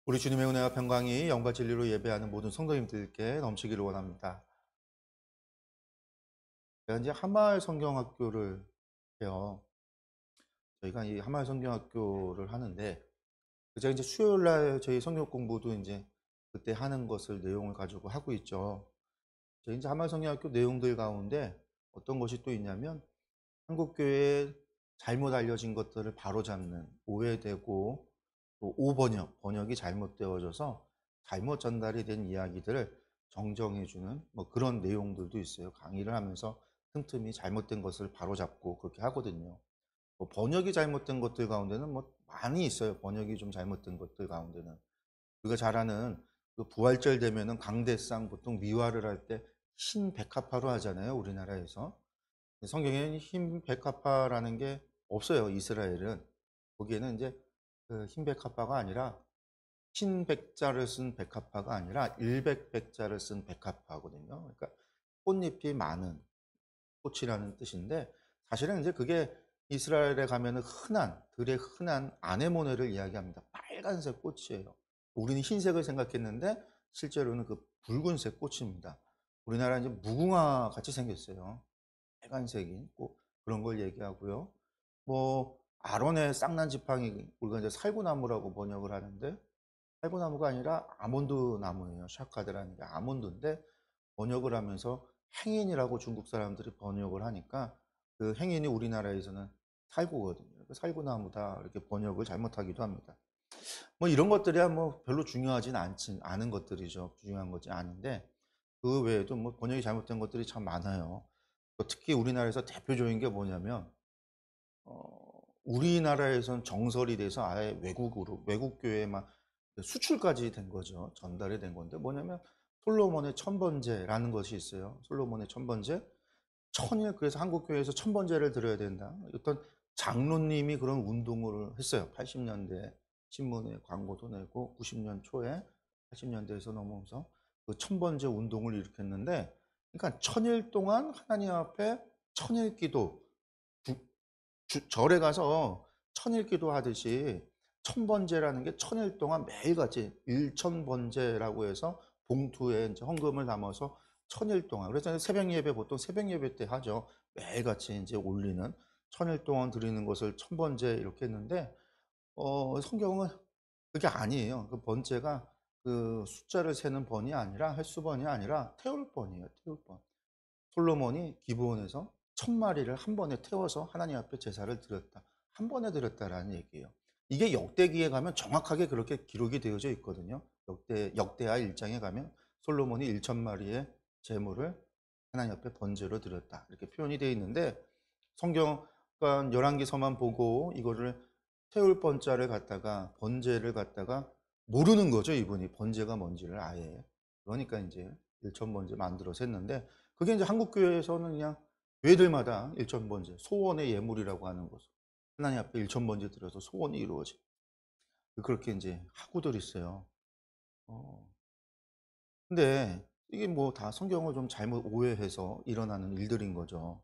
우리 주님의 은혜와 평강이 영과 진리로 예배하는 모든 성도님들께 넘치기를 원합니다. 제가 이제 한마을 성경학교를 해요. 저희가 이 한마을 성경학교를 하는데, 제가 이제 수요일 날 저희 성경 공부도 이제 그때 하는 것을 내용을 가지고 하고 있죠. 저희 이제 한마을 성경학교 내용들 가운데 어떤 것이 또 있냐면, 한국교회에 잘못 알려진 것들을 바로잡는, 오해되고 또 번역이 잘못되어져서 잘못 전달이 된 이야기들을 정정해주는 뭐 그런 내용들도 있어요. 강의를 하면서 틈틈이 잘못된 것을 바로잡고 그렇게 하거든요. 뭐 번역이 잘못된 것들 가운데는 뭐 많이 있어요. 번역이 좀 잘못된 것들 가운데는. 우리가 잘 아는 그 부활절 되면은 강대상 보통 미화를 할 때 흰 백합화로 하잖아요. 우리나라에서. 성경에는 흰 백합화라는 게 없어요. 이스라엘은. 거기에는 이제 그 흰 백합화가 아니라 흰 백자를 쓴 백합화가 아니라 일백백자를 쓴 백합화거든요. 그러니까 꽃잎이 많은 꽃이라는 뜻인데, 사실은 이제 그게 이스라엘에 가면은 들의 흔한 아네모네를 이야기합니다. 빨간색 꽃이에요. 우리는 흰색을 생각했는데 실제로는 그 붉은색 꽃입니다. 우리나라 이제 무궁화 같이 생겼어요. 빨간색인 꼭 그런 걸 얘기하고요. 뭐 아론의 쌍난 지팡이, 우리가 이제 살구나무라고 번역을 하는데, 살구나무가 아니라 아몬드 나무예요. 샤카드라는 게 아몬드인데, 번역을 하면서 행인이라고 중국 사람들이 번역을 하니까 그 행인이 우리나라에서는 살구거든요. 살구나무다 이렇게 번역을 잘못하기도 합니다. 뭐 이런 것들이야 뭐 별로 중요하진 않은 것들이죠. 중요한 것이 아닌데, 그 외에도 뭐 번역이 잘못된 것들이 참 많아요. 특히 우리나라에서 대표적인 게 뭐냐면, 우리나라에선 정설이 돼서 아예 외국 교회에만 수출까지 된 거죠. 전달이 된 건데, 뭐냐면 솔로몬의 천번제라는 것이 있어요. 솔로몬의 천번제. 그래서 한국 교회에서 천번제를 드려야 된다. 어떤 장로님이 그런 운동을 했어요. 80년대 신문에 광고도 내고 90년 초에 80년대에서 넘어오면서 그 천번제 운동을 일으켰는데, 그러니까 천일 동안 하나님 앞에 천일 기도, 절에 가서 천일 기도하듯이 천번제라는 게 천일 동안 매일같이 일천번제라고 해서 봉투에 이제 헌금을 담아서 천일 동안, 그래서 새벽 예배 보통 새벽 예배 때 하죠. 매일같이 이제 올리는 천일 동안 드리는 것을 천번제 이렇게 했는데, 성경은 그게 아니에요. 그 번제가 그 숫자를 세는 번이 아니라 횟수번이 아니라 태울 번이에요. 태울 번. 솔로몬이 기브온에서 1000마리를 한 번에 태워서 하나님 앞에 제사를 드렸다. 한 번에 드렸다라는 얘기예요. 이게 역대기에 가면 정확하게 그렇게 기록이 되어져 있거든요. 역대하 1장에 가면 솔로몬이 1000마리의 제물을 하나님 앞에 번제로 드렸다. 이렇게 표현이 되어 있는데, 성경 열왕기서만 보고 이거를 태울 번자를 갖다가 번제를 갖다가 모르는 거죠. 이분이 번제가 뭔지를 아예. 그러니까 이제 일천번제 만들어서 했는데, 그게 이제 한국교회에서는 그냥 교회들마다 일천번제, 소원의 예물이라고 하는 거죠. 하나님 앞에 일천번제 드려서 소원이 이루어져. 그렇게 이제 하고들 있어요. 근데 이게 뭐 다 성경을 좀 잘못 오해해서 일어나는 일들인 거죠.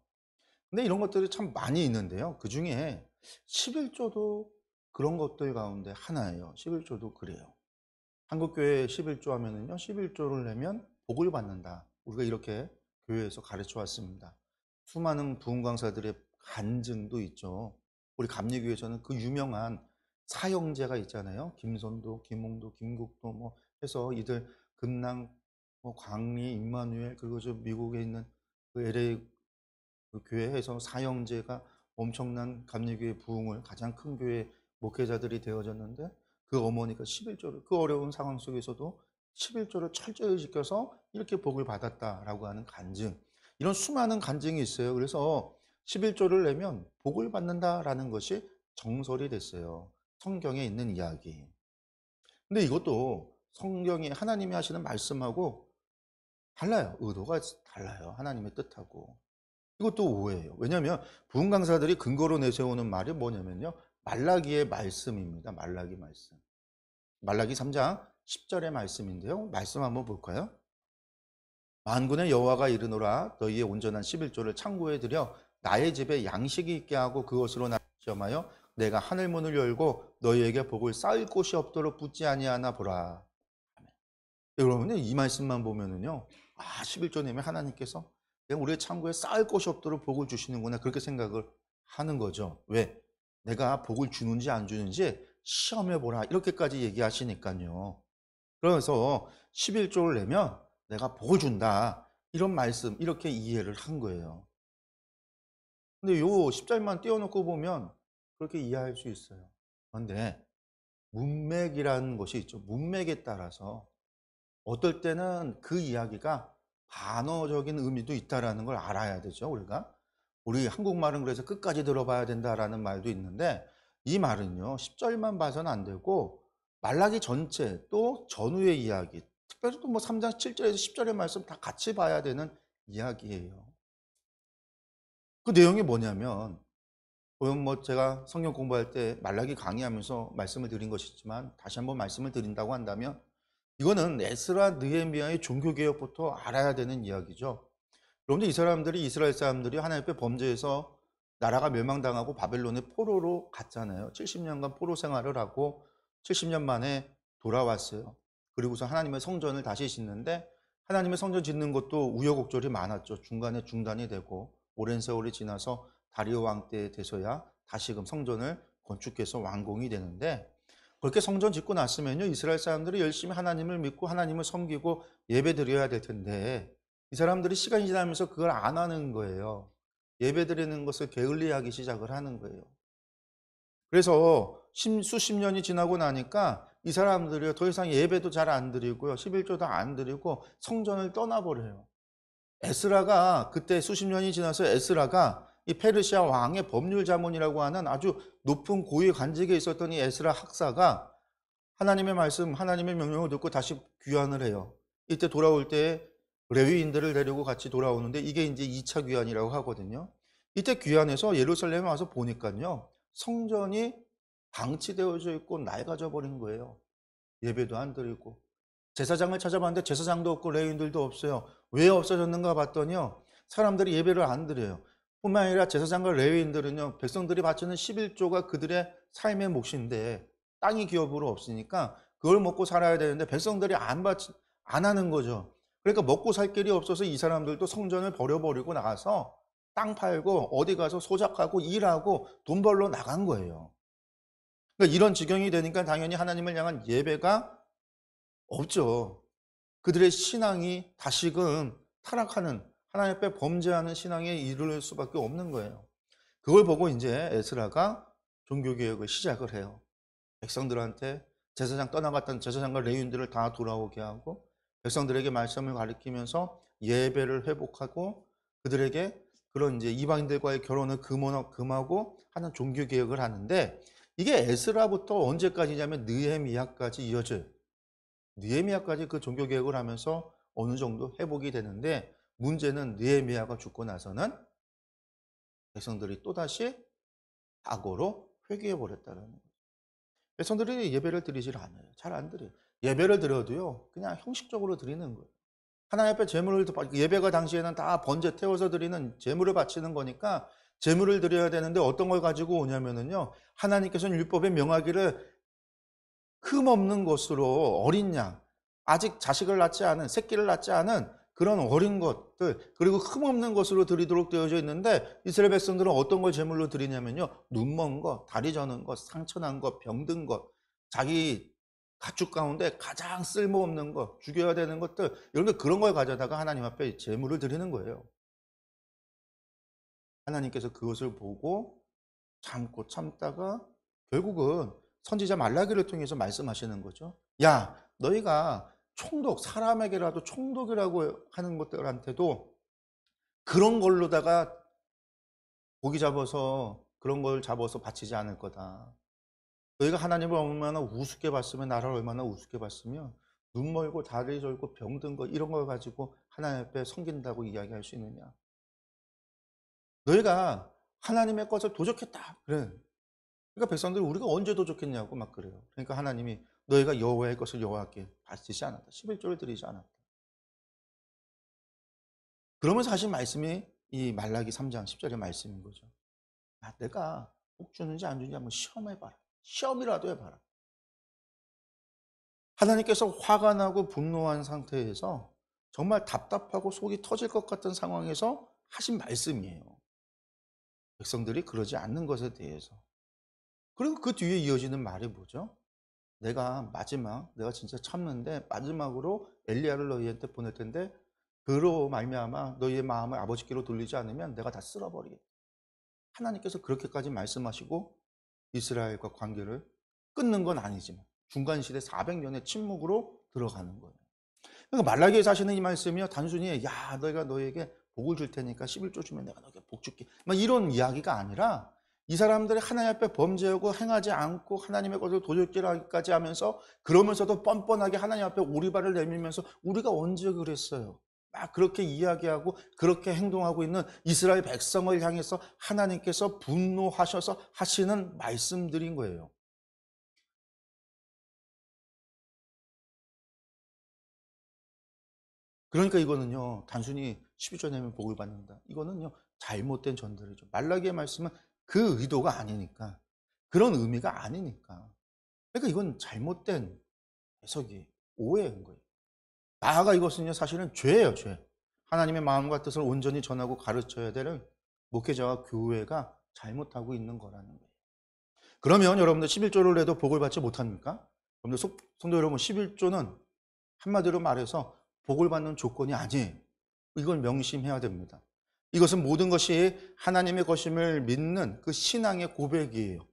근데 이런 것들이 참 많이 있는데요. 그 중에 11조도 그런 것들 가운데 하나예요. 11조도 그래요. 한국교회 11조 하면은요, 11조를 내면 복을 받는다. 우리가 이렇게 교회에서 가르쳐 왔습니다. 수많은 부흥 강사들의 간증도 있죠. 우리 감리교회에서는 그 유명한 사형제가 있잖아요. 김선도, 김홍도, 김국도 뭐 해서 이들 금낭, 뭐 광리, 임마누엘, 그리고 저 미국에 있는 그 LA 그 교회에서 사형제가 엄청난 감리교회 부흥을 가장 큰 교회 목회자들이 되어졌는데, 그 어머니가 11조를 그 어려운 상황 속에서도 11조를 철저히 지켜서 이렇게 복을 받았다라고 하는 간증, 이런 수많은 간증이 있어요. 그래서 11조를 내면 복을 받는다라는 것이 정설이 됐어요. 성경에 있는 이야기. 근데 이것도 성경이 하나님이 하시는 말씀하고 달라요. 의도가 달라요. 하나님의 뜻하고. 이것도 오해예요. 왜냐하면 부흥 강사들이 근거로 내세우는 말이 뭐냐면요, 말라기의 말씀입니다. 말라기 말씀. 말라기 3장 10절의 말씀인데요. 말씀 한번 볼까요? 만군의 여호와가 이르노라, 너희의 온전한 11조를 창고에 들여 나의 집에 양식이 있게 하고 그것으로 나를 시험하여 내가 하늘 문을 열고 너희에게 복을 쌓을 곳이 없도록 붙지 아니하나 보라. 여러분들 이 말씀만 보면은요, 11조 내면 하나님께서 내가 우리의 창고에 쌓을 곳이 없도록 복을 주시는구나, 그렇게 생각을 하는 거죠. 왜? 내가 복을 주는지 안 주는지 시험해 보라, 이렇게까지 얘기하시니까요. 그래서 11조를 내면 내가 복을 준다, 이런 말씀, 이렇게 이해를 한 거예요. 근데 요 10절만 띄워놓고 보면 그렇게 이해할 수 있어요. 그런데 문맥이라는 것이 있죠. 문맥에 따라서 어떨 때는 그 이야기가 반어적인 의미도 있다라는 걸 알아야 되죠, 우리가. 우리 한국말은 그래서 끝까지 들어봐야 된다라는 말도 있는데, 이 말은요, 10절만 봐서는 안 되고 말라기 전체 또 전후의 이야기, 특별히 또 뭐 3장 7절에서 10절의 말씀 다 같이 봐야 되는 이야기예요. 그 내용이 뭐냐면, 보면 뭐 제가 성경 공부할 때 말라기 강의하면서 말씀을 드린 것이지만 다시 한번 말씀을 드린다고 한다면, 이거는 에스라 느헤미야의 종교개혁부터 알아야 되는 이야기죠. 그런데 이 사람들이, 이스라엘 사람들이 하나님 앞에 범죄해서 나라가 멸망당하고 바벨론의 포로로 갔잖아요. 70년간 포로 생활을 하고 70년 만에 돌아왔어요. 그리고서 하나님의 성전을 다시 짓는데, 하나님의 성전 짓는 것도 우여곡절이 많았죠. 중간에 중단이 되고 오랜 세월이 지나서 다리오 왕 때 돼서야 다시금 성전을 건축해서 완공이 되는데, 그렇게 성전 짓고 났으면요, 이스라엘 사람들이 열심히 하나님을 믿고 하나님을 섬기고 예배 드려야 될 텐데, 이 사람들이 시간이 지나면서 그걸 안 하는 거예요. 예배 드리는 것을 게을리하기 시작을 하는 거예요. 그래서 수십 년이 지나고 나니까 이 사람들이 더 이상 예배도 잘 안 드리고요, 11조도 안 드리고 성전을 떠나버려요. 에스라가, 그때 수십 년이 지나서 에스라가 이 페르시아 왕의 법률 자문이라고 하는 아주 높은 고위 관직에 있었던 이 에스라 학사가 하나님의 말씀, 하나님의 명령을 듣고 다시 귀환을 해요. 이때 돌아올 때 레위인들을 데리고 같이 돌아오는데, 이게 이제 2차 귀환이라고 하거든요. 이때 귀환해서 예루살렘에 와서 보니까요, 성전이 방치되어져 있고 낡아져 버린 거예요. 예배도 안 드리고. 제사장을 찾아봤는데 제사장도 없고 레위인들도 없어요. 왜 없어졌는가 봤더니요, 사람들이 예배를 안 드려요. 뿐만 아니라 제사장과 레위인들은요, 백성들이 바치는 11조가 그들의 삶의 몫인데 땅이 기업으로 없으니까 그걸 먹고 살아야 되는데 백성들이 안 하는 거죠. 그러니까 먹고 살 길이 없어서 이 사람들도 성전을 버려버리고 나가서 땅 팔고 어디 가서 소작하고 일하고 돈 벌러 나간 거예요. 그러니까 이런 지경이 되니까 당연히 하나님을 향한 예배가 없죠. 그들의 신앙이 다시금 타락하는, 하나님 앞에 범죄하는 신앙에 이르를 수밖에 없는 거예요. 그걸 보고 이제 에스라가 종교개혁을 시작을 해요. 백성들한테 제사장 떠나갔던 제사장과 레위인들을 다 돌아오게 하고 백성들에게 말씀을 가르치면서 예배를 회복하고 그들에게 그런 이제 이방인들과의 결혼을 금하고 하는 종교개혁을 하는데, 이게 에스라부터 언제까지냐면 느헤미야까지 이어져요. 느헤미야까지 그 종교개혁을 하면서 어느 정도 회복이 되는데, 문제는 느헤미야가 죽고 나서는 백성들이 또다시 악어로 회귀해버렸다는 거예요. 백성들이 예배를 드리질 않아요. 잘 안 드려요. 예배를 드려도요, 그냥 형식적으로 드리는 거예요. 하나님 앞에 제물을, 예배가 당시에는 다 번제 태워서 드리는 제물을 바치는 거니까 제물을 드려야 되는데 어떤 걸 가지고 오냐면은요, 하나님께서는 율법에 명하기를 흠없는 것으로 어린 양, 아직 자식을 낳지 않은, 새끼를 낳지 않은 그런 어린 것들, 그리고 흠없는 것으로 드리도록 되어져 있는데, 이스라엘 백성들은 어떤 걸 제물로 드리냐면요, 눈먼 것, 다리 저는 것, 상처난 것, 병든 것, 자기 가축 가운데 가장 쓸모없는 것, 죽여야 되는 것들, 이런 거, 그런 걸 가져다가 하나님 앞에 제물을 드리는 거예요. 하나님께서 그것을 보고 참고 참다가 결국은 선지자 말라기를 통해서 말씀하시는 거죠. 야, 너희가 총독, 사람에게라도 총독이라고 하는 것들한테도 그런 걸로다가 고기 잡아서, 그런 걸 잡아서 바치지 않을 거다. 너희가 하나님을 얼마나 우습게 봤으면, 나를 얼마나 우습게 봤으면 눈 멀고 다리 절고 병든 거, 이런 걸 가지고 하나님 앞에 섬긴다고 이야기할 수 있느냐. 너희가 하나님의 것을 도적했다, 그래. 그러니까 백성들이 우리가 언제 도적했냐고 막 그래요. 그러니까 하나님이 너희가 여호와의 것을 여호와께 바치지 않았다, 11조를 드리지 않았다. 그러면서 하신 말씀이 이 말라기 3장 10절의 말씀인 거죠. 야, 내가 복 주는지 안 주는지 한번 시험해봐라. 시험이라도 해봐라. 하나님께서 화가 나고 분노한 상태에서 정말 답답하고 속이 터질 것 같은 상황에서 하신 말씀이에요. 백성들이 그러지 않는 것에 대해서. 그리고 그 뒤에 이어지는 말이 뭐죠? 내가 진짜 참는데 마지막으로 엘리야를 너희한테 보낼 텐데 그로 말미암아 너희의 마음을 아버지께로 돌리지 않으면 내가 다 쓸어버리겠다. 하나님께서 그렇게까지 말씀하시고 이스라엘과 관계를 끊는 건 아니지만 중간 시대 400년의 침묵으로 들어가는 거예요. 그러니까 말라기에서 하시는 이 말씀이요, 단순히 야 너희가 너희에게 복을 줄 테니까 11조 주면 내가 너에게 복 줄게 막 이런 이야기가 아니라, 이 사람들이 하나님 앞에 범죄하고 행하지 않고 하나님의 것을 도적질하기까지 하면서 그러면서도 뻔뻔하게 하나님 앞에 오리발을 내밀면서 우리가 언제 그랬어요, 막 그렇게 이야기하고 그렇게 행동하고 있는 이스라엘 백성을 향해서 하나님께서 분노하셔서 하시는 말씀들인 거예요. 그러니까 이거는요, 단순히 12조 내면 복을 받는다, 이거는요 잘못된 전달이죠. 말라기의 말씀은 그 의도가 아니니까, 그런 의미가 아니니까. 그러니까 이건 잘못된 해석이, 오해인 거예요. 나아가 이것은요 사실은 죄예요, 죄. 하나님의 마음과 뜻을 온전히 전하고 가르쳐야 되는 목회자와 교회가 잘못하고 있는 거라는 거예요. 그러면 여러분들 11조를 내도 복을 받지 못합니까? 여러분들 성도 여러분, 11조는 한마디로 말해서 복을 받는 조건이 아니에요. 이걸 명심해야 됩니다. 이것은 모든 것이 하나님의 것임을 믿는 그 신앙의 고백이에요.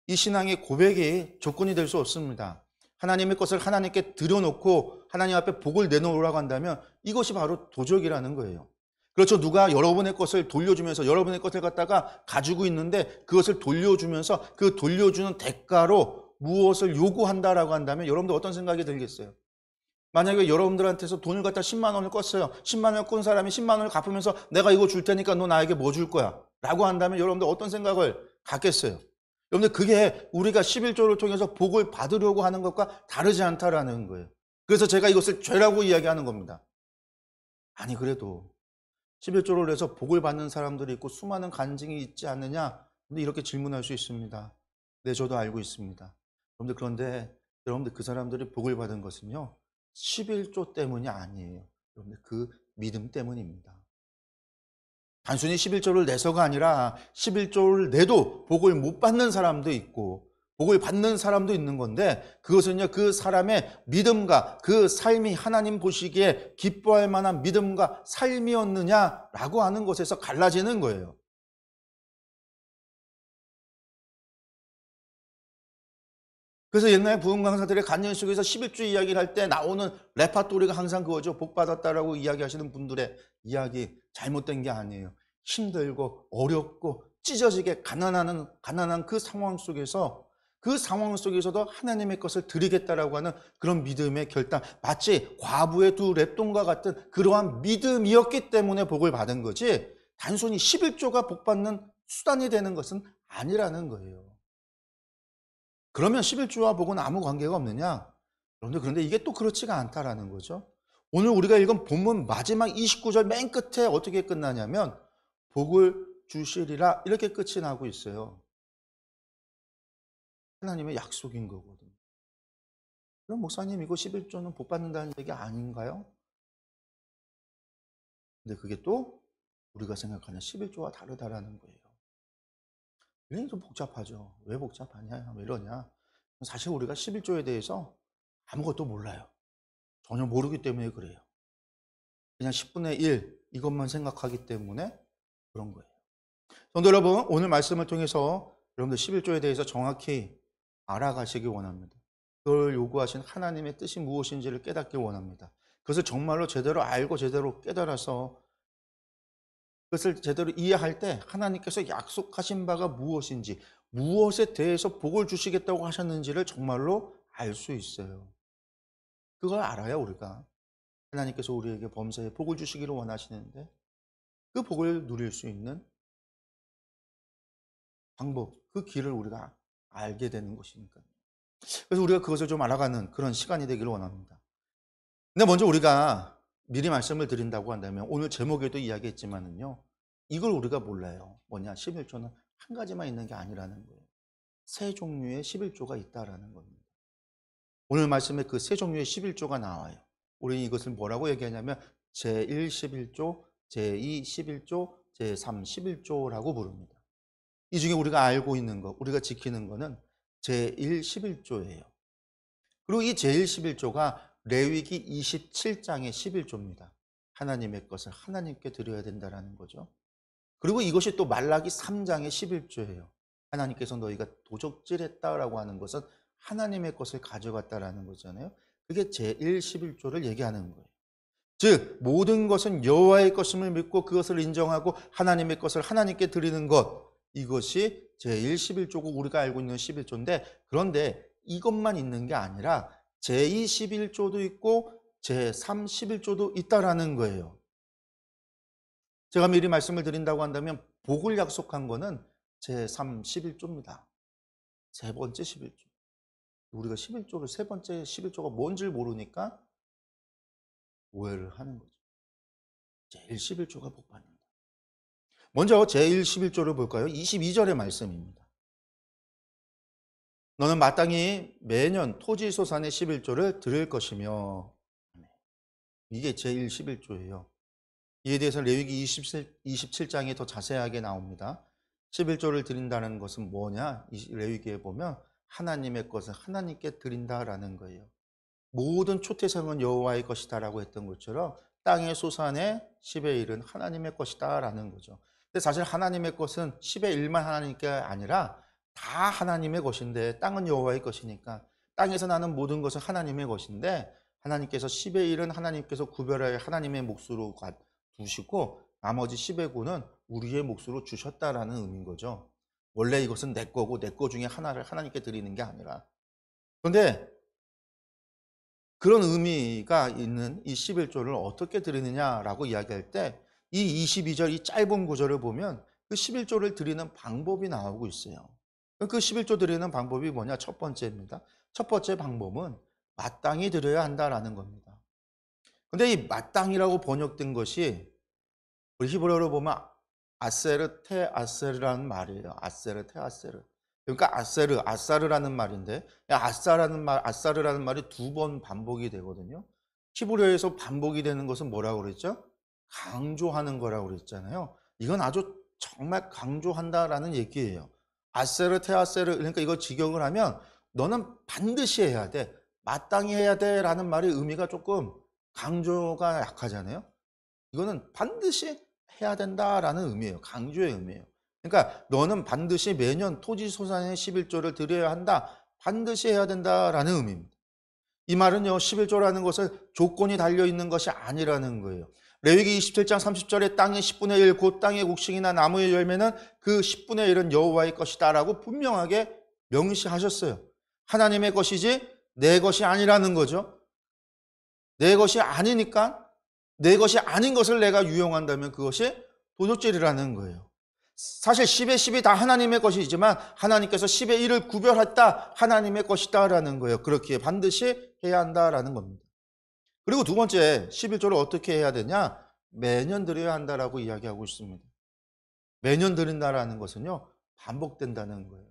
이 신앙의 고백이 조건이 될 수 없습니다. 하나님의 것을 하나님께 드려놓고 하나님 앞에 복을 내놓으라고 한다면 이것이 바로 도적이라는 거예요. 그렇죠. 누가 여러분의 것을 돌려주면서 여러분의 것을 갖다가 가지고 있는데 그것을 돌려주면서 그 돌려주는 대가로 무엇을 요구한다라고 한다면 여러분들 어떤 생각이 들겠어요? 만약에 여러분들한테서 돈을 갖다 10만 원을 껐어요. 10만 원을 꾼 사람이 10만 원을 갚으면서 내가 이거 줄 테니까 너 나에게 뭐 줄 거야? 라고 한다면 여러분들 어떤 생각을 갖겠어요? 여러분들 그게 우리가 11조를 통해서 복을 받으려고 하는 것과 다르지 않다라는 거예요. 그래서 제가 이것을 죄라고 이야기하는 겁니다. 아니 그래도 11조를 내서 복을 받는 사람들이 있고 수많은 간증이 있지 않느냐? 근데 이렇게 질문할 수 있습니다. 네, 저도 알고 있습니다. 그런데 여러분들 그 사람들이 복을 받은 것은요 11조 때문이 아니에요. 여러분들 그 믿음 때문입니다. 단순히 11조를 내서가 아니라 11조를 내도 복을 못 받는 사람도 있고 복을 받는 사람도 있는 건데, 그것은요 그 사람의 믿음과 그 삶이 하나님 보시기에 기뻐할 만한 믿음과 삶이었느냐라고 하는 것에서 갈라지는 거예요. 그래서 옛날 부흥 강사들의 간증 속에서 11조 이야기를 할 때 나오는 레파토리가 항상 그거죠. 복 받았다라고 이야기하시는 분들의 이야기, 잘못된 게 아니에요. 힘들고 어렵고 찢어지게 가난한 그 상황 속에서도 하나님의 것을 드리겠다라고 하는 그런 믿음의 결단, 마치 과부의 두 랩돈과 같은 그러한 믿음이었기 때문에 복을 받은 거지, 단순히 11조가 복 받는 수단이 되는 것은 아니라는 거예요. 그러면 11조와 복은 아무 관계가 없느냐? 여러분들 그런데 이게 또 그렇지가 않다라는 거죠. 오늘 우리가 읽은 본문 마지막 29절 맨 끝에 어떻게 끝나냐면 복을 주시리라 이렇게 끝이 나고 있어요. 하나님의 약속인 거거든요. 그럼 목사님 이거 11조는 복 받는다는 얘기 아닌가요? 근데 그게 또 우리가 생각하는 11조와 다르다라는 거예요. 굉장히 좀 복잡하죠. 왜 복잡하냐? 왜 이러냐? 사실 우리가 11조에 대해서 아무것도 몰라요. 전혀 모르기 때문에 그래요. 그냥 10분의 1 이것만 생각하기 때문에 그런 거예요. 성도 여러분, 오늘 말씀을 통해서 여러분들 11조에 대해서 정확히 알아가시기 원합니다. 그걸 요구하신 하나님의 뜻이 무엇인지를 깨닫기 원합니다. 그것을 정말로 제대로 알고 제대로 깨달아서 그것을 제대로 이해할 때 하나님께서 약속하신 바가 무엇인지, 무엇에 대해서 복을 주시겠다고 하셨는지를 정말로 알 수 있어요. 그걸 알아야 우리가 하나님께서 우리에게 범사에 복을 주시기를 원하시는데 그 복을 누릴 수 있는 방법, 그 길을 우리가 알게 되는 것이니까요. 그래서 우리가 그것을 좀 알아가는 그런 시간이 되기를 원합니다. 근데 먼저 우리가 미리 말씀을 드린다고 한다면 오늘 제목에도 이야기했지만은요, 이걸 우리가 몰라요. 뭐냐? 11조는 한 가지만 있는 게 아니라는 거예요. 세 종류의 11조가 있다라는 겁니다. 오늘 말씀에 그 세 종류의 11조가 나와요. 우리는 이것을 뭐라고 얘기하냐면 제1 11조, 제2 11조, 제3 11조라고 부릅니다. 이 중에 우리가 알고 있는 것, 우리가 지키는 것은 제1 11조예요. 그리고 이 제1 11조가 레위기 27장의 11조입니다. 하나님의 것을 하나님께 드려야 된다는 거죠. 그리고 이것이 또 말라기 3장의 11조예요. 하나님께서 너희가 도적질했다라고 하는 것은 하나님의 것을 가져갔다라는 거잖아요. 그게 제1 11조를 얘기하는 거예요. 즉 모든 것은 여호와의 것임을 믿고 그것을 인정하고 하나님의 것을 하나님께 드리는 것, 이것이 제1 11조고 우리가 알고 있는 11조인데, 그런데 이것만 있는 게 아니라 제2 11조도 있고 제3 11조도 있다라는 거예요. 제가 미리 말씀을 드린다고 한다면 복을 약속한 거는 제3 11조입니다. 세 번째 11조. 우리가 11조를 세 번째 11조가 뭔지 모르니까 오해를 하는 거죠. 제1 11조가 복 받는다. 먼저 제1 11조를 볼까요? 22절의 말씀입니다. 너는 마땅히 매년 토지소산의 11조를 드릴 것이며, 이게 제1 11조예요. 이에 대해서 레위기 27장에 더 자세하게 나옵니다. 11조를 드린다는 것은 뭐냐? 이 레위기에 보면 하나님의 것을 하나님께 드린다라는 거예요. 모든 초태생은 여호와의 것이다라고 했던 것처럼 땅의 소산의 10의 1은 하나님의 것이다라는 거죠. 근데 사실 하나님의 것은 10의 1만 하나님께 아니라 다 하나님의 것인데, 땅은 여호와의 것이니까 땅에서 나는 모든 것은 하나님의 것인데, 하나님께서 10의 1은 하나님께서 구별하여 하나님의 몫으로 두시고 나머지 10의 9는 우리의 몫으로 주셨다라는 의미인 거죠. 원래 이것은 내 거고 내 거 중에 하나를 하나님께 드리는 게 아니라. 그런데 그런 의미가 있는 이 11조를 어떻게 드리느냐라고 이야기할 때 이 22절 이 짧은 구절을 보면 그 11조를 드리는 방법이 나오고 있어요. 그 11조 드리는 방법이 뭐냐? 첫 번째입니다. 첫 번째 방법은 마땅히 드려야 한다라는 겁니다. 근데 이 마땅이라고 번역된 것이 우리 히브리어로 보면 아세르 테 아세르라는 말이에요. 아세르 테 아세르. 그러니까 아사르라는 말인데, 아사르라는 말이 두 번 반복이 되거든요. 히브리어에서 반복이 되는 것은 뭐라고 그랬죠? 강조하는 거라고 그랬잖아요. 이건 아주 정말 강조한다라는 얘기예요. 아세르 테아세르, 그러니까 이거 직역을 하면 너는 반드시 해야 돼, 마땅히 해야 돼라는 말의 의미가 조금 강조가 약하잖아요. 이거는 반드시 해야 된다라는 의미예요. 강조의 의미예요. 그러니까 너는 반드시 매년 토지소산의 11조를 드려야 한다. 반드시 해야 된다라는 의미입니다. 이 말은요, 11조라는 것은 조건이 달려있는 것이 아니라는 거예요. 레위기 27장 30절에 땅의 10분의 1, 곧 땅의 곡식이나 나무의 열매는 그 10분의 1은 여호와의 것이다 라고 분명하게 명시하셨어요. 하나님의 것이지 내 것이 아니라는 거죠. 내 것이 아니니까, 내 것이 아닌 것을 내가 유용한다면 그것이 도적질이라는 거예요. 사실 10의 10이 다 하나님의 것이지만 하나님께서 10의 1을 구별했다, 하나님의 것이다라는 거예요. 그렇기에 반드시 해야 한다라는 겁니다. 그리고 두 번째, 11조를 어떻게 해야 되냐? 매년 드려야 한다라고 이야기하고 있습니다. 매년 드린다라는 것은요, 반복된다는 거예요.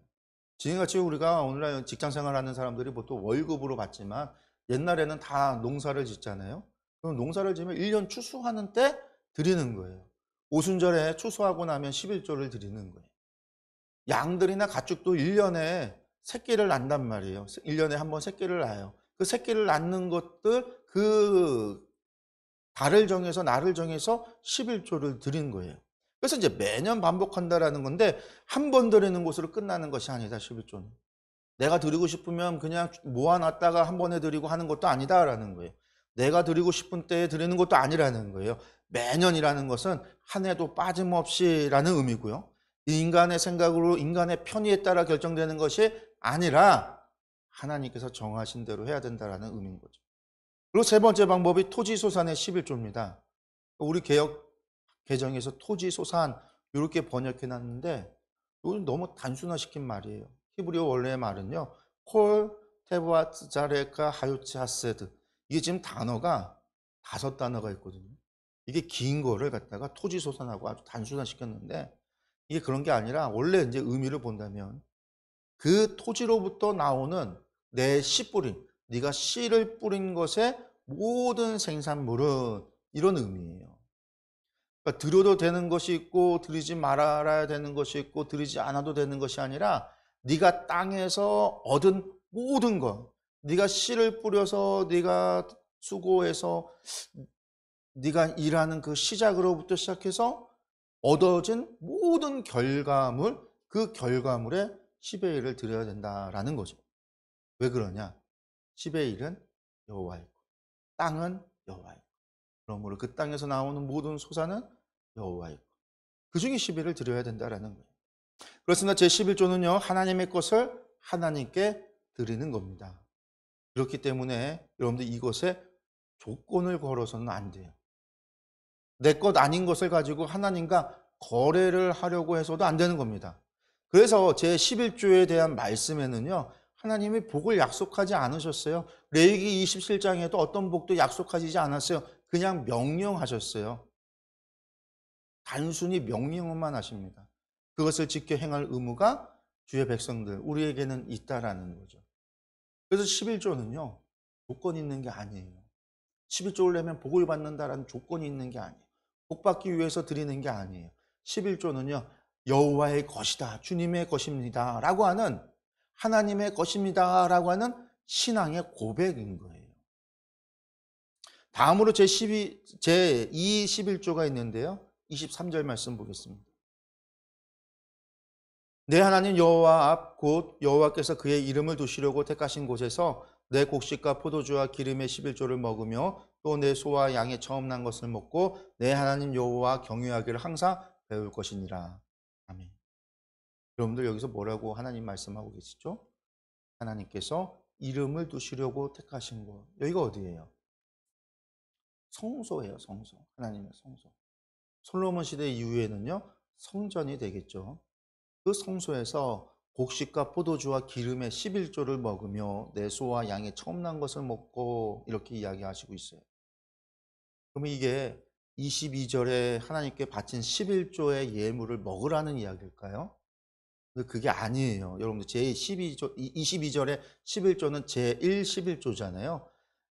지금같이 우리가 오늘날 직장생활하는 사람들이 보통 월급으로 받지만 옛날에는 다 농사를 짓잖아요. 그럼 농사를 지면 1년 추수하는 때 드리는 거예요. 오순절에 추수하고 나면 11조를 드리는 거예요. 양들이나 가축도 1년에 새끼를 낳는단 말이에요. 1년에 한 번 새끼를 낳아요. 그 새끼를 낳는 것들, 그 달을 정해서 날을 정해서 11조를 드린 거예요. 그래서 이제 매년 반복한다라는 건데, 한 번 드리는 것으로 끝나는 것이 아니다, 11조는. 내가 드리고 싶으면 그냥 모아놨다가 한 번에 드리고 하는 것도 아니다라는 거예요. 내가 드리고 싶은 때에 드리는 것도 아니라는 거예요. 매년이라는 것은 한 해도 빠짐없이라는 의미고요. 인간의 생각으로 인간의 편의에 따라 결정되는 것이 아니라 하나님께서 정하신 대로 해야 된다라는 의미인 거죠. 그리고 세 번째 방법이 토지소산의 11조입니다. 우리 개정에서 토지소산 이렇게 번역해 놨는데 이건 너무 단순화시킨 말이에요. 히브리어 원래의 말은요, 콜 테브아츠 자레카 하유치 하세드. 이게 지금 단어가 5단어가 있거든요. 이게 긴 거를 갖다가 토지소산하고 아주 단순화시켰는데, 이게 그런 게 아니라 원래 이제 의미를 본다면 그 토지로부터 나오는 내 씨 뿌림, 네가 씨를 뿌린 것의 모든 생산물은 이런 의미예요. 그러니까 드려도 되는 것이 있고 드리지 말아야 되는 것이 있고 드리지 않아도 되는 것이 아니라 네가 땅에서 얻은 모든 것, 네가 씨를 뿌려서 네가 수고해서 네가 일하는 그 시작으로부터 시작해서 얻어진 모든 결과물, 그 결과물에 10의 1을 드려야 된다라는 거죠. 왜 그러냐? 10의 1은 여호와의 것, 땅은 여호와의 것. 그러므로 그 땅에서 나오는 모든 소산은 여호와의 것. 그 중에 10일을 드려야 된다라는 거예요. 그렇습니다. 제11조는요, 하나님의 것을 하나님께 드리는 겁니다. 그렇기 때문에 여러분들 이것에 조건을 걸어서는 안 돼요. 내 것 아닌 것을 가지고 하나님과 거래를 하려고 해서도 안 되는 겁니다. 그래서 제11조에 대한 말씀에는요, 하나님이 복을 약속하지 않으셨어요. 레위기 27장에도 어떤 복도 약속하지 않았어요. 그냥 명령하셨어요. 단순히 명령만 하십니다. 그것을 지켜 행할 의무가 주의 백성들, 우리에게는 있다라는 거죠. 그래서 11조는요, 조건이 있는 게 아니에요. 11조를 내면 복을 받는다라는 조건이 있는 게 아니에요. 복 받기 위해서 드리는 게 아니에요. 11조는요, 여호와의 것이다, 주님의 것입니다 라고 하는, 하나님의 것입니다 라고 하는 신앙의 고백인 거예요. 다음으로 제2 11조가 있는데요, 23절 말씀 보겠습니다. 내 하나님 여호와 앞 곧 여호와께서 그의 이름을 두시려고 택하신 곳에서 내 곡식과 포도주와 기름의 11조를 먹으며 또 내 소와 양의 처음 난 것을 먹고 내 하나님 여호와 경외하기를 항상 배울 것이니라. 아멘. 여러분들 여기서 뭐라고 하나님 말씀하고 계시죠? 하나님께서 이름을 두시려고 택하신 곳. 여기가 어디예요? 성소예요, 성소. 하나님의 성소. 솔로몬 시대 이후에는요, 성전이 되겠죠. 그 성소에서 곡식과 포도주와 기름의 11조를 먹으며 내 소와 양의 처음 난 것을 먹고 이렇게 이야기하시고 있어요. 그러면 이게 22절에 하나님께 바친 11조의 예물을 먹으라는 이야기일까요? 근데 그게 아니에요. 여러분들 제12조, 22절에 11조는 제1 11조잖아요.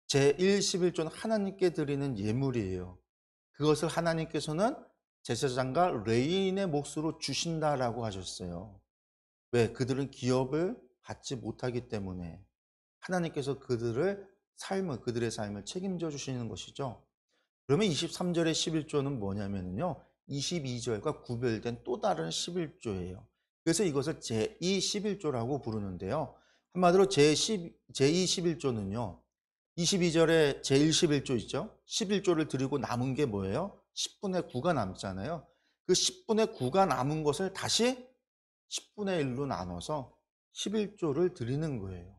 제1 11조는 하나님께 드리는 예물이에요. 그것을 하나님께서는 제사장과 레위인의 몫으로 주신다라고 하셨어요. 왜? 그들은 기업을 받지 못하기 때문에 하나님께서 그들의 삶을 책임져 주시는 것이죠. 그러면 23절의 11조는 뭐냐면요, 22절과 구별된 또 다른 11조예요. 그래서 이것을 제2 11조라고 부르는데요. 한마디로 제2 11조는요, 22절에 제1 11조 있죠? 11조를 드리고 남은 게 뭐예요? 10분의 9가 남잖아요. 그 10분의 9가 남은 것을 다시 10분의 1로 나눠서 11조를 드리는 거예요.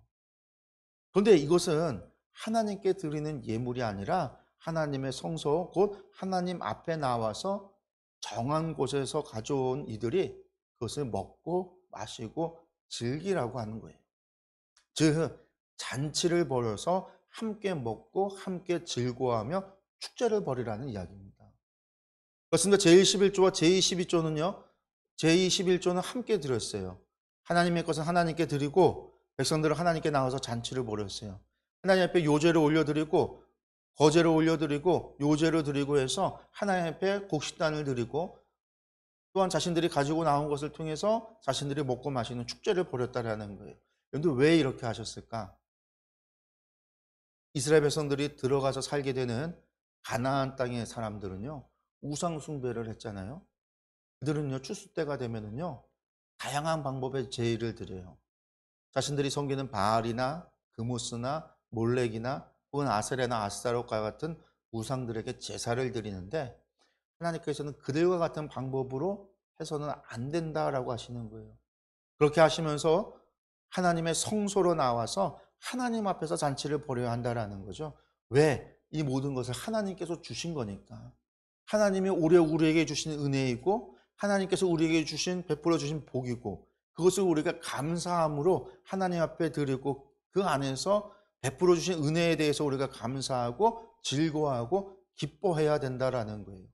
그런데 이것은 하나님께 드리는 예물이 아니라 하나님의 성소, 곧 하나님 앞에 나와서 정한 곳에서 가져온 이들이 그것을 먹고 마시고 즐기라고 하는 거예요. 즉, 잔치를 벌여서 함께 먹고 함께 즐거워하며 축제를 벌이라는 이야기입니다. 그렇습니다. 제1 11조와 제2 12조는요, 제2 11조는 함께 드렸어요. 하나님의 것은 하나님께 드리고 백성들은 하나님께 나와서 잔치를 벌였어요. 하나님 앞에 요제를 올려드리고 거제를 올려드리고 요제를 드리고 해서 하나님 앞에 곡식단을 드리고 또한 자신들이 가지고 나온 것을 통해서 자신들이 먹고 마시는 축제를 벌였다라는 거예요. 그런데 왜 이렇게 하셨을까? 이스라엘 백성들이 들어가서 살게 되는 가나안 땅의 사람들은요, 우상 숭배를 했잖아요. 그들은요, 추수 때가 되면은요, 다양한 방법의 제의를 드려요. 자신들이 섬기는 바알이나 그무스나 몰렉이나 혹은 아세레나 아스타롯과 같은 우상들에게 제사를 드리는데 하나님께서는 그들과 같은 방법으로 해서는 안 된다라고 하시는 거예요. 그렇게 하시면서 하나님의 성소로 나와서 하나님 앞에서 잔치를 벌여야 한다라는 거죠. 왜? 이 모든 것을 하나님께서 주신 거니까. 하나님이 오래 우리에게 주신 은혜이고 하나님께서 우리에게 베풀어 주신 복이고 그것을 우리가 감사함으로 하나님 앞에 드리고 그 안에서 베풀어 주신 은혜에 대해서 우리가 감사하고 즐거워하고 기뻐해야 된다라는 거예요.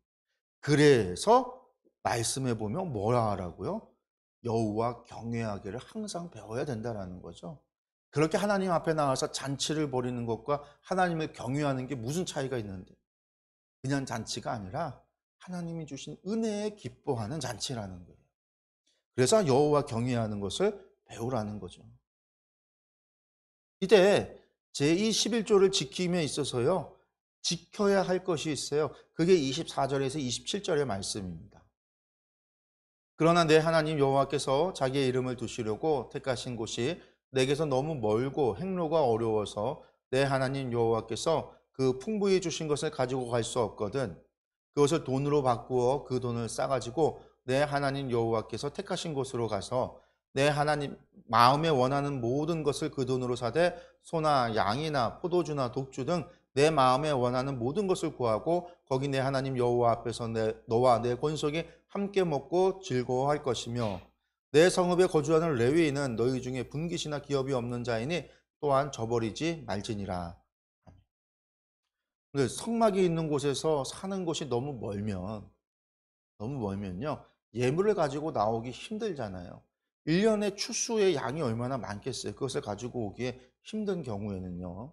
그래서 말씀해 보면 뭐라 하라고요? 여호와 경외하기를 항상 배워야 된다라는 거죠. 그렇게 하나님 앞에 나와서 잔치를 벌이는 것과 하나님을 경외하는 게 무슨 차이가 있는데, 그냥 잔치가 아니라 하나님이 주신 은혜에 기뻐하는 잔치라는 거예요. 그래서 여호와 경외하는 것을 배우라는 거죠. 이때 제2 11조를 지킴에 있어서요, 지켜야 할 것이 있어요. 그게 24절에서 27절의 말씀입니다. 그러나 내 하나님 여호와께서 자기의 이름을 두시려고 택하신 곳이 내게서 너무 멀고 행로가 어려워서 내 하나님 여호와께서 그 풍부히 주신 것을 가지고 갈 수 없거든. 그것을 돈으로 바꾸어 그 돈을 싸가지고 내 하나님 여호와께서 택하신 곳으로 가서 내 하나님 마음에 원하는 모든 것을 그 돈으로 사되 소나 양이나 포도주나 독주 등 내 마음에 원하는 모든 것을 구하고 거기 내 하나님 여호와 앞에서 너와 내 권속이 함께 먹고 즐거워할 것이며 내 성읍에 거주하는 레위인은 너희 중에 분깃이나 기업이 없는 자이니 또한 저버리지 말지니라. 근데 성막이 있는 곳에서 사는 곳이 너무 멀면요, 예물을 가지고 나오기 힘들잖아요. 1년에 추수의 양이 얼마나 많겠어요. 그것을 가지고 오기에 힘든 경우에는요.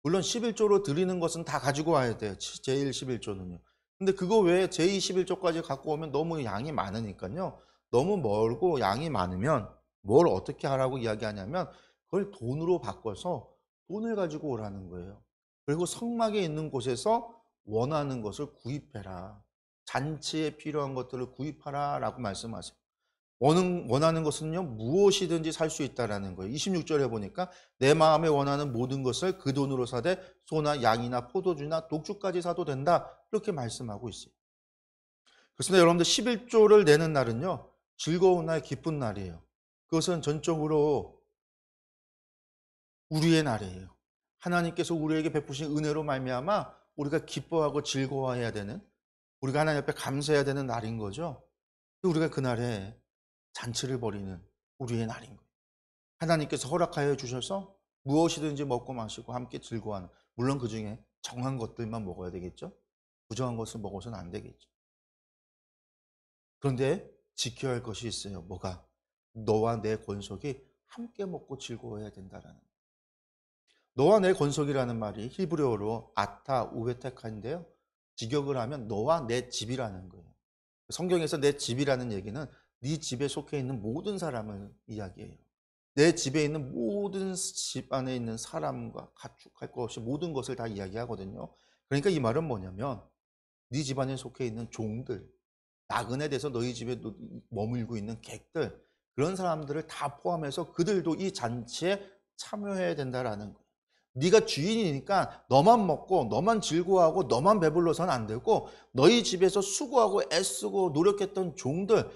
물론 11조로 드리는 것은 다 가지고 와야 돼요. 제1 11조는요. 근데 그거 외에 제2 11조까지 갖고 오면 너무 양이 많으니까요. 너무 멀고 양이 많으면 뭘 어떻게 하라고 이야기하냐면 그걸 돈으로 바꿔서 돈을 가지고 오라는 거예요. 그리고 성막에 있는 곳에서 원하는 것을 구입해라. 잔치에 필요한 것들을 구입하라 라고 말씀하세요. 원하는 것은요, 무엇이든지 살 수 있다라는 거예요. 26절에 보니까 내 마음에 원하는 모든 것을 그 돈으로 사되 소나 양이나 포도주나 독주까지 사도 된다. 이렇게 말씀하고 있어요. 그렇습니다. 여러분들 11조를 내는 날은요, 즐거운 날, 기쁜 날이에요. 그것은 전적으로 우리의 날이에요. 하나님께서 우리에게 베푸신 은혜로 말미암아 우리가 기뻐하고 즐거워해야 되는, 우리가 하나님 앞에 감사해야 되는 날인 거죠. 우리가 그날에 잔치를 벌이는 우리의 날인 거예요. 하나님께서 허락하여 주셔서 무엇이든지 먹고 마시고 함께 즐거워하는, 물론 그중에 정한 것들만 먹어야 되겠죠. 부정한 것을 먹어서는 안 되겠죠. 그런데 지켜야 할 것이 있어요. 뭐가? 너와 내 권속이 함께 먹고 즐거워해야 된다라는 거예요. 너와 내 권속이라는 말이 히브리어로 아타 우베테카인데요, 직역을 하면 너와 내 집이라는 거예요. 성경에서 내 집이라는 얘기는 네 집에 속해 있는 모든 사람을 이야기해요. 내 집에 있는 모든 집 안에 있는 사람과 가축할 것 없이 모든 것을 다 이야기하거든요. 그러니까 이 말은 뭐냐면 네 집안에 속해 있는 종들, 나그네 돼서 너희 집에 머물고 있는 객들, 그런 사람들을 다 포함해서 그들도 이 잔치에 참여해야 된다라는 거예요. 네가 주인이니까 너만 먹고 너만 즐거워하고 너만 배불러서는 안 되고 너희 집에서 수고하고 애쓰고 노력했던 종들,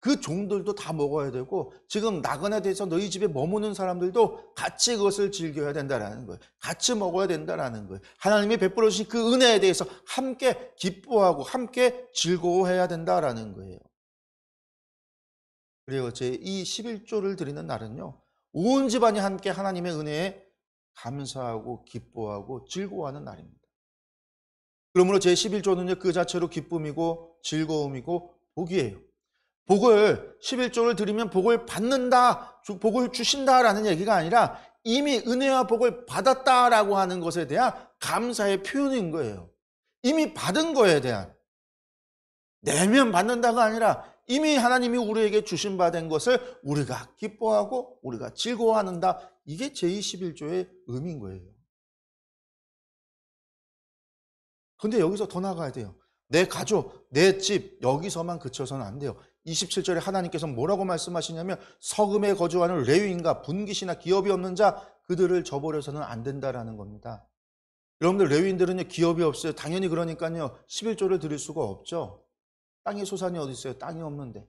그 종들도 다 먹어야 되고 지금 나그네 돼서 너희 집에 머무는 사람들도 같이 그것을 즐겨야 된다라는 거예요. 같이 먹어야 된다라는 거예요. 하나님이 베풀어 주신 그 은혜에 대해서 함께 기뻐하고 함께 즐거워해야 된다라는 거예요. 그리고 이 11조를 드리는 날은요, 온 집안이 함께 하나님의 은혜에 감사하고 기뻐하고 즐거워하는 날입니다. 그러므로 제 11조는요, 그 자체로 기쁨이고 즐거움이고 복이에요. 복을 11조를 드리면 복을 받는다, 복을 주신다라는 얘기가 아니라 이미 은혜와 복을 받았다라고 하는 것에 대한 감사의 표현인 거예요. 이미 받은 거에 대한, 내면 받는다가 아니라 이미 하나님이 우리에게 주신 바 된 것을 우리가 기뻐하고 우리가 즐거워한다. 이게 제21조의 의미인 거예요. 근데 여기서 더 나가야 돼요. 내 가족, 내 집, 여기서만 그쳐서는 안 돼요. 27절에 하나님께서 뭐라고 말씀하시냐면 서금에 거주하는 레위인과 분깃이나 기업이 없는 자, 그들을 저버려서는 안 된다라는 겁니다. 여러분들 레위인들은요, 기업이 없어요. 당연히 그러니까요, 11조를 드릴 수가 없죠. 땅의 소산이 어디 있어요? 땅이 없는데.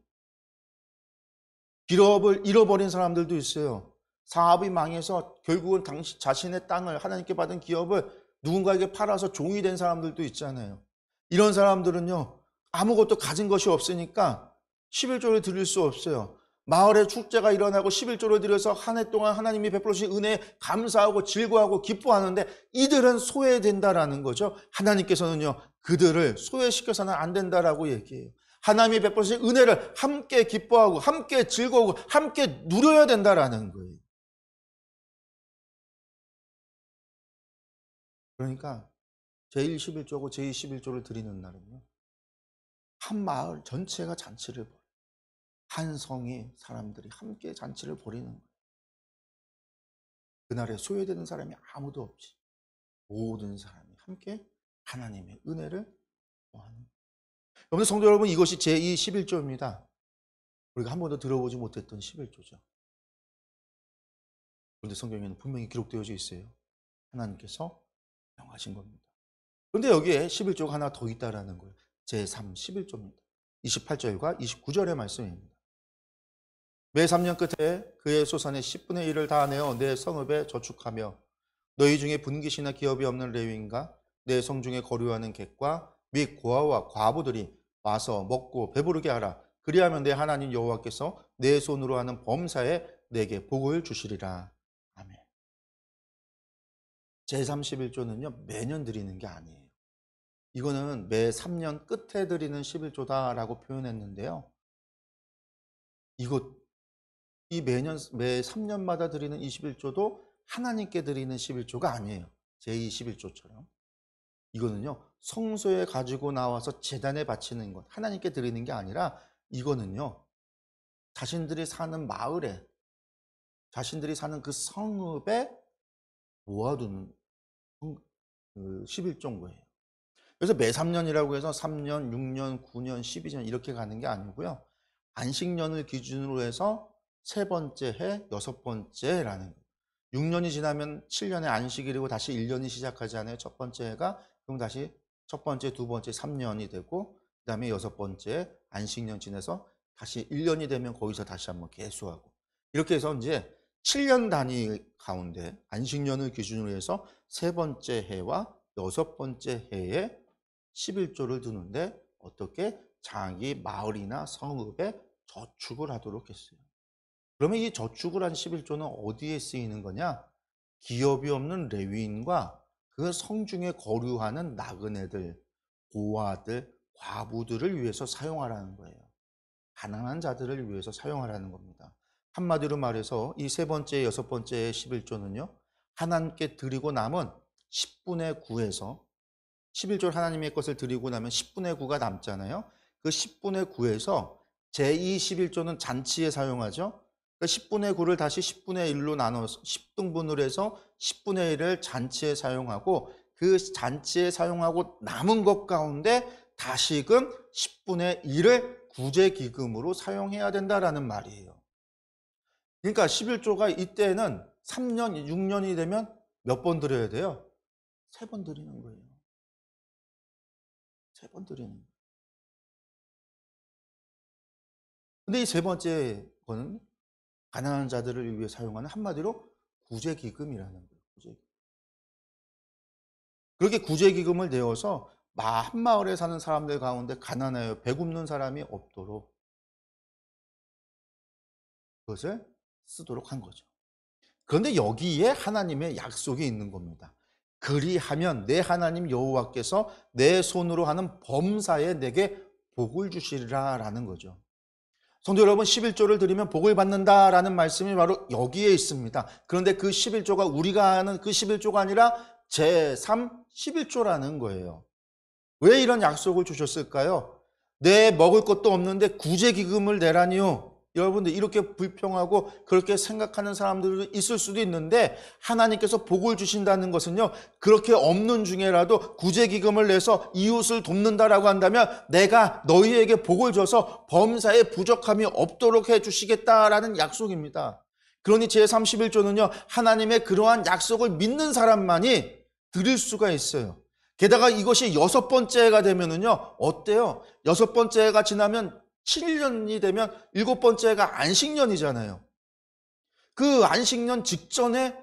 기업을 잃어버린 사람들도 있어요. 사업이 망해서 결국은 당신 자신의 땅을, 하나님께 받은 기업을 누군가에게 팔아서 종이 된 사람들도 있잖아요. 이런 사람들은요, 아무것도 가진 것이 없으니까 11조를 드릴 수 없어요. 마을에 축제가 일어나고 11조를 드려서 한 해 동안 하나님이 베풀어 주신 은혜에 감사하고 즐거워하고 기뻐하는데 이들은 소외된다라는 거죠. 하나님께서는요, 그들을 소외시켜서는 안 된다라고 얘기해요. 하나님이 베푸신 은혜를 함께 기뻐하고 함께 즐거워하고 함께 누려야 된다라는 거예요. 그러니까 제1 11조고 제2 11조를 드리는 날은요, 한 마을 전체가 잔치를 벌여요. 한 성의 사람들이 함께 잔치를 벌이는 거예요. 그날에 소외되는 사람이 아무도 없이 모든 사람이 함께 하나님의 은혜를 구하는 거예요. 여러분, 성도 여러분, 이것이 제2 11조입니다. 우리가 한 번도 들어보지 못했던 11조죠. 그런데 성경에는 분명히 기록되어져 있어요. 하나님께서 명하신 겁니다. 그런데 여기에 11조가 하나 더 있다라는 거예요. 제3 11조입니다. 28절과 29절의 말씀입니다. 매 3년 끝에 그의 소산의 10분의 1을 다 내어 내 성읍에 저축하며 너희 중에 분깃이나 기업이 없는 레위인과 내 성 중에 거류하는 객과 및 고아와 과부들이 와서 먹고 배부르게 하라. 그리하면 내 하나님 여호와께서 내 손으로 하는 범사에 내게 복을 주시리라. 아멘. 제3 11조는요, 매년 드리는 게 아니에요. 이거는 매 3년 끝에 드리는 11조다라고 표현했는데요. 이 매년 매 3년마다 드리는 21조도 하나님께 드리는 11조가 아니에요. 제2 11조처럼. 이거는요, 성소에 가지고 나와서 제단에 바치는 것, 하나님께 드리는 게 아니라 이거는요, 자신들이 사는 마을에, 자신들이 사는 그 성읍에 모아두는 11조인 거예요. 그래서 매 3년이라고 해서 3년, 6년, 9년, 12년 이렇게 가는 게 아니고요. 안식년을 기준으로 해서 세 번째 해, 여섯 번째라는 거예요. 6년이 지나면 7년의 안식일이고 다시 1년이 시작하잖아요. 첫 번째 해가. 그럼 다시 첫 번째, 두 번째, 3년이 되고 그 다음에 여섯 번째 안식년 지내서 다시 1년이 되면 거기서 다시 한번 개수하고 이렇게 해서 이제 7년 단위 가운데 안식년을 기준으로 해서 세 번째 해와 여섯 번째 해에 11조를 두는데 어떻게 자기 마을이나 성읍에 저축을 하도록 했어요. 그러면 이 저축을 한 11조는 어디에 쓰이는 거냐? 기업이 없는 레위인과 그 성중에 거류하는 나그네들, 고아들, 과부들을 위해서 사용하라는 거예요. 가난한 자들을 위해서 사용하라는 겁니다. 한마디로 말해서 이 세 번째, 여섯 번째 11조는요. 하나님께 드리고 남은 10분의 9에서 11조 하나님의 것을 드리고 나면 10분의 9가 남잖아요. 그 10분의 9에서 제2 11조는 잔치에 사용하죠. 그 10분의 9를 다시 10분의 1로 나눠서 10등분을 해서 10분의 1을 잔치에 사용하고 그 잔치에 사용하고 남은 것 가운데 다시금 10분의 1을 구제기금으로 사용해야 된다라는 말이에요. 그러니까 11조가 이때는 3년, 6년이 되면 몇 번 드려야 돼요? 3번 드리는 거예요. 3번 드리는 거예요. 근데 이 세 번째 거는 가난한 자들을 위해 사용하는 한마디로 구제기금이라는 거예요. 구제기금. 그렇게 구제기금을 내어서 한 마을에 사는 사람들 가운데 가난해요. 배고픈 사람이 없도록 그것을 쓰도록 한 거죠. 그런데 여기에 하나님의 약속이 있는 겁니다. 그리하면 내 하나님 여호와께서 내 손으로 하는 범사에 내게 복을 주시리라라는 거죠. 성도 여러분, 11조를 드리면 복을 받는다라는 말씀이 바로 여기에 있습니다. 그런데 그 11조가 우리가 아는 그 11조가 아니라 제3 11조라는 거예요. 왜 이런 약속을 주셨을까요? 내 먹을 것도 없는데 구제기금을 내라니요. 여러분들 이렇게 불평하고 그렇게 생각하는 사람들도 있을 수도 있는데 하나님께서 복을 주신다는 것은요. 그렇게 없는 중에라도 구제기금을 내서 이웃을 돕는다라고 한다면 내가 너희에게 복을 줘서 범사에 부족함이 없도록 해주시겠다라는 약속입니다. 그러니 제31조는요. 하나님의 그러한 약속을 믿는 사람만이 드릴 수가 있어요. 게다가 이것이 여섯 번째가 되면은요, 어때요? 여섯 번째가 지나면 7년이 되면 일곱 번째가 안식년이잖아요. 그 안식년 직전에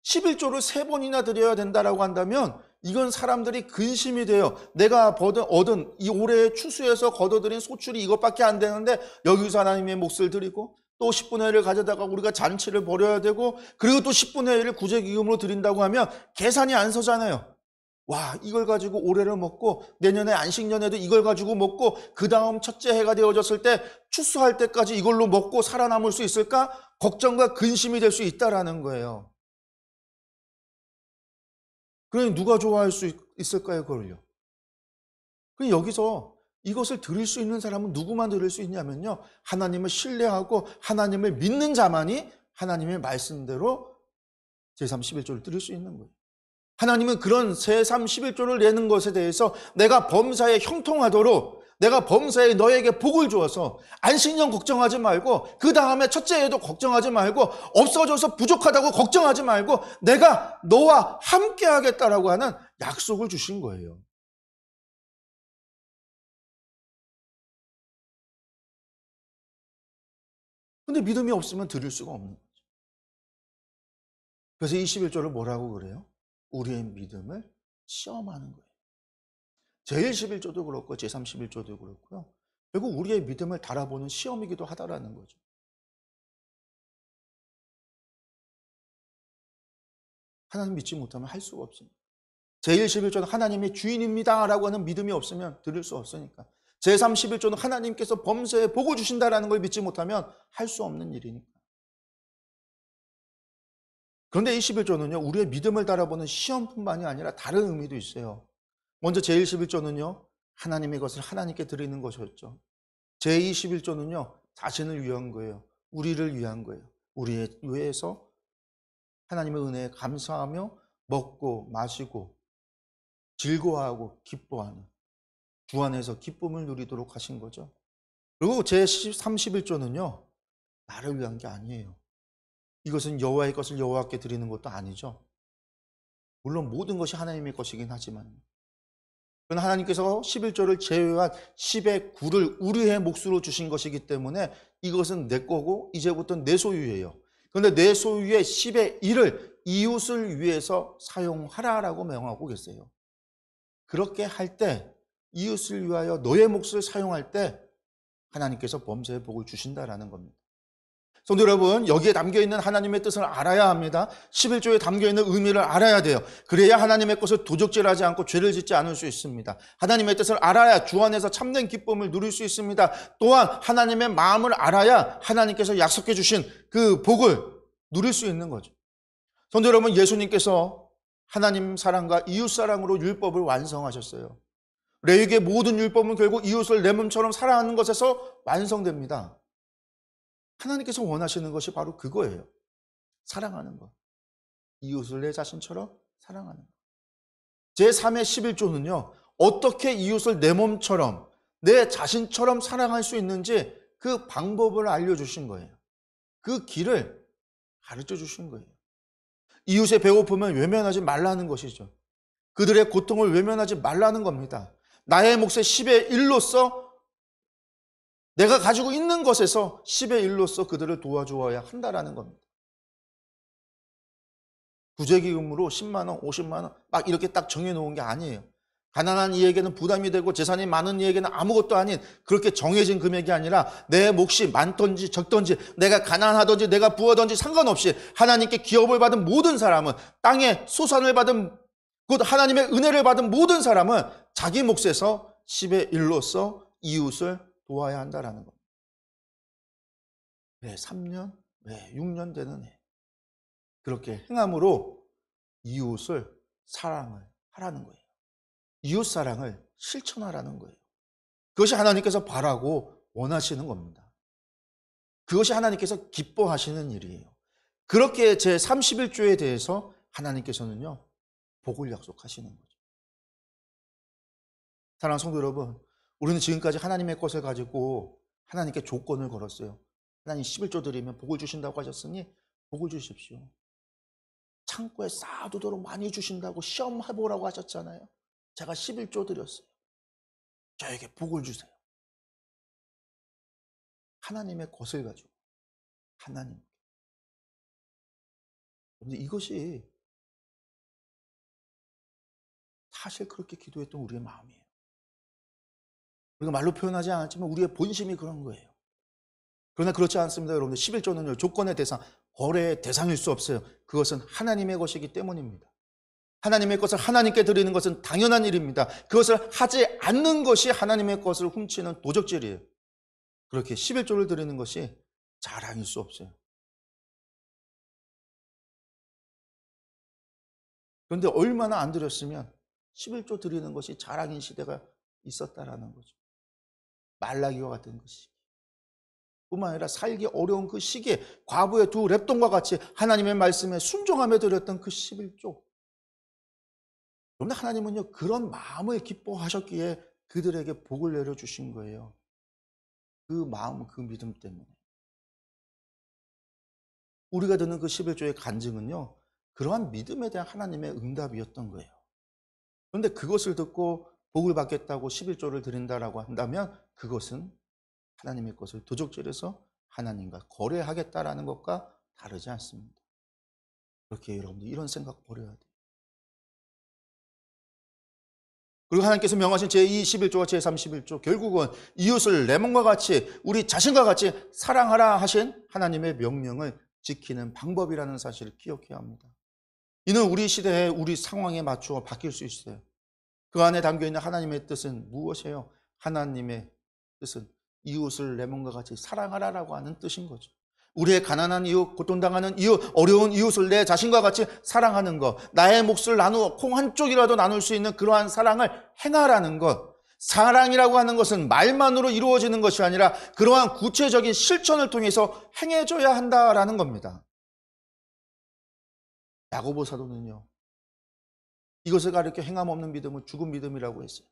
11조를 3번이나 드려야 된다라고 한다면 이건 사람들이 근심이 돼요. 내가 얻은 이 올해의 추수에서 거둬들인 소출이 이것밖에 안 되는데 여기서 하나님의 몫을 드리고 또 10분의 1을 가져다가 우리가 잔치를 벌여야 되고 그리고 또 10분의 1을 구제기금으로 드린다고 하면 계산이 안 서잖아요. 와, 이걸 가지고 올해를 먹고 내년에 안식년에도 이걸 가지고 먹고 그 다음 첫째 해가 되어졌을 때 추수할 때까지 이걸로 먹고 살아남을 수 있을까? 걱정과 근심이 될 수 있다라는 거예요. 그러니 누가 좋아할 수 있을까요, 그걸요? 그 여기서 이것을 드릴 수 있는 사람은 누구만 드릴 수 있냐면요. 하나님을 신뢰하고 하나님을 믿는 자만이 하나님의 말씀대로 제3, 11조를 드릴 수 있는 거예요. 하나님은 그런 제3, 11조를 내는 것에 대해서 내가 범사에 형통하도록 내가 범사에 너에게 복을 주어서 안식년 걱정하지 말고 그 다음에 첫째 해도 걱정하지 말고 없어져서 부족하다고 걱정하지 말고 내가 너와 함께 하겠다라고 하는 약속을 주신 거예요. 근데 믿음이 없으면 드릴 수가 없는 거죠. 그래서 21조를 뭐라고 그래요? 우리의 믿음을 시험하는 거예요. 제1 11조도 그렇고 제3 11조도 그렇고요. 결국 우리의 믿음을 달아보는 시험이기도 하다라는 거죠. 하나님 믿지 못하면 할 수가 없습니다. 제1 11조는 하나님이 주인입니다라고 하는 믿음이 없으면 드릴 수 없으니까. 제3 11조는 하나님께서 범사에 복을 주신다라는 걸 믿지 못하면 할 수 없는 일이니까. 그런데 이 11조는요. 우리의 믿음을 달아보는 시험뿐만이 아니라 다른 의미도 있어요. 먼저 제1 11조는요. 하나님의 것을 하나님께 드리는 것이었죠. 제2 11조는요. 자신을 위한 거예요. 우리를 위한 거예요. 우리에 위해서 하나님의 은혜에 감사하며 먹고 마시고 즐거워하고 기뻐하는 주 안에서 기쁨을 누리도록 하신 거죠. 그리고 제3 11조는요. 나를 위한 게 아니에요. 이것은 여호와의 것을 여호와께 드리는 것도 아니죠. 물론 모든 것이 하나님의 것이긴 하지만 그러나 하나님께서 11조를 제외한 10의 9를 우리의 몫으로 주신 것이기 때문에 이것은 내 거고 이제부터 내 소유예요. 그런데 내 소유의 10의 1을 이웃을 위해서 사용하라라고 명하고 계세요. 그렇게 할 때 이웃을 위하여 너의 몫을 사용할 때 하나님께서 범사의 복을 주신다라는 겁니다. 성도 여러분, 여기에 담겨있는 하나님의 뜻을 알아야 합니다. 11조에 담겨있는 의미를 알아야 돼요. 그래야 하나님의 것을 도적질하지 않고 죄를 짓지 않을 수 있습니다. 하나님의 뜻을 알아야 주 안에서 참된 기쁨을 누릴 수 있습니다. 또한 하나님의 마음을 알아야 하나님께서 약속해 주신 그 복을 누릴 수 있는 거죠. 성도 여러분, 예수님께서 하나님 사랑과 이웃 사랑으로 율법을 완성하셨어요. 레위기의 모든 율법은 결국 이웃을 내 몸처럼 사랑하는 것에서 완성됩니다. 하나님께서 원하시는 것이 바로 그거예요. 사랑하는 것. 이웃을 내 자신처럼 사랑하는 것. 제3의 11조는요. 어떻게 이웃을 내 몸처럼 내 자신처럼 사랑할 수 있는지 그 방법을 알려주신 거예요. 그 길을 가르쳐 주신 거예요. 이웃의 배고픔을 외면하지 말라는 것이죠. 그들의 고통을 외면하지 말라는 겁니다. 나의 몫의 10의 1로서 내가 가지고 있는 것에서 10의 1로서 그들을 도와주어야 한다라는 겁니다. 구제기금으로 10만 원, 50만 원 막 이렇게 딱 정해놓은 게 아니에요. 가난한 이에게는 부담이 되고 재산이 많은 이에게는 아무것도 아닌 그렇게 정해진 금액이 아니라 내 몫이 많던지 적던지 내가 가난하던지 내가 부하던지 상관없이 하나님께 기업을 받은 모든 사람은 땅에 소산을 받은 곧 하나님의 은혜를 받은 모든 사람은 자기 몫에서 10의 1로서 이웃을 도와야 한다라는 겁니다. 왜 3년, 왜 6년 되는 해. 그렇게 행함으로 이웃을 사랑을 하라는 거예요. 이웃 사랑을 실천하라는 거예요. 그것이 하나님께서 바라고 원하시는 겁니다. 그것이 하나님께서 기뻐하시는 일이에요. 그렇게 제 31조에 대해서 하나님께서는요, 복을 약속하시는 거죠. 사랑하는 성도 여러분, 우리는 지금까지 하나님의 것을 가지고 하나님께 조건을 걸었어요. 하나님 11조 드리면 복을 주신다고 하셨으니 복을 주십시오. 창고에 쌓아두도록 많이 주신다고 시험해보라고 하셨잖아요. 제가 11조 드렸어요. 저에게 복을 주세요. 하나님의 것을 가지고 하나님. 근데 이것이 사실 그렇게 기도했던 우리의 마음이에요. 우리가 말로 표현하지 않았지만 우리의 본심이 그런 거예요. 그러나 그렇지 않습니다. 여러분들 11조는요. 조건의 대상, 거래의 대상일 수 없어요. 그것은 하나님의 것이기 때문입니다. 하나님의 것을 하나님께 드리는 것은 당연한 일입니다. 그것을 하지 않는 것이 하나님의 것을 훔치는 도적질이에요. 그렇게 11조를 드리는 것이 자랑일 수 없어요. 그런데 얼마나 안 드렸으면 11조 드리는 것이 자랑인 시대가 있었다라는 거죠. 말라기와 같은 그 시기. 뿐만 아니라 살기 어려운 그 시기에 과부의 두 랩돈과 같이 하나님의 말씀에 순종하며 드렸던 그 11조. 그런데 하나님은요, 그런 마음을 기뻐하셨기에 그들에게 복을 내려주신 거예요. 그 마음, 그 믿음 때문에. 우리가 듣는 그 11조의 간증은요, 그러한 믿음에 대한 하나님의 응답이었던 거예요. 그런데 그것을 듣고 복을 받겠다고 11조를 드린다라고 한다면 그것은 하나님의 것을 도적질해서 하나님과 거래하겠다라는 것과 다르지 않습니다. 그렇게 여러분들 이런 생각 버려야 돼요. 그리고 하나님께서 명하신 제21조와 제31조 결국은 이웃을 내 몸과 같이 우리 자신과 같이 사랑하라 하신 하나님의 명령을 지키는 방법이라는 사실을 기억해야 합니다. 이는 우리 시대에 우리 상황에 맞추어 바뀔 수 있어요. 그 안에 담겨있는 하나님의 뜻은 무엇이에요? 하나님의 뜻은 이웃을 내 몸과 같이 사랑하라라고 하는 뜻인 거죠. 우리의 가난한 이웃, 고통당하는 이웃, 어려운 이웃을 내 자신과 같이 사랑하는 것, 나의 몫을 나누어 콩 한 쪽이라도 나눌 수 있는 그러한 사랑을 행하라는 것. 사랑이라고 하는 것은 말만으로 이루어지는 것이 아니라 그러한 구체적인 실천을 통해서 행해져야 한다라는 겁니다. 야고보 사도는요, 이것을 가리켜 행함 없는 믿음은 죽은 믿음이라고 했어요.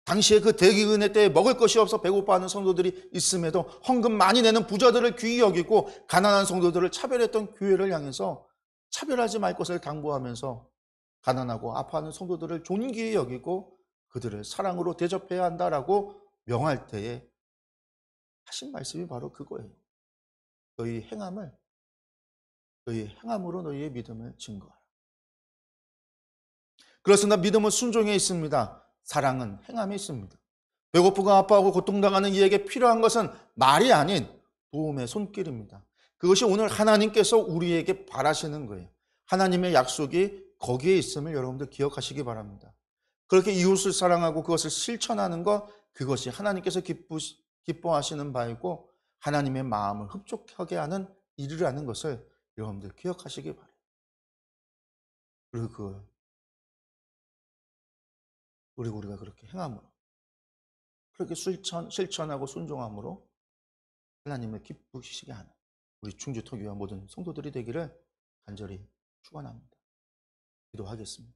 당시에 그 대기 은혜 때에 먹을 것이 없어 배고파하는 성도들이 있음에도 헌금 많이 내는 부자들을 귀히 여기고 가난한 성도들을 차별했던 교회를 향해서 차별하지 말 것을 당부하면서 가난하고 아파하는 성도들을 존귀히 여기고 그들을 사랑으로 대접해야 한다라고 명할 때에 하신 말씀이 바로 그거예요. 너희 행함으로 너희의 믿음을 증거하라. 그렇습니다. 믿음은 순종에 있습니다. 사랑은 행함에 있습니다. 배고프고 아파하고 고통당하는 이에게 필요한 것은 말이 아닌 도움의 손길입니다. 그것이 오늘 하나님께서 우리에게 바라시는 거예요. 하나님의 약속이 거기에 있음을 여러분들 기억하시기 바랍니다. 그렇게 이웃을 사랑하고 그것을 실천하는 것, 그것이 하나님께서 기뻐하시는 바이고 하나님의 마음을 흡족하게 하는 일이라는 것을 여러분들 기억하시기 바랍니다. 그리고 우리가 그렇게 행함으로, 그렇게 실천하고 순종함으로 하나님을 기쁘시게 하는 우리 충주터교와 모든 성도들이 되기를 간절히 축원합니다. 기도하겠습니다.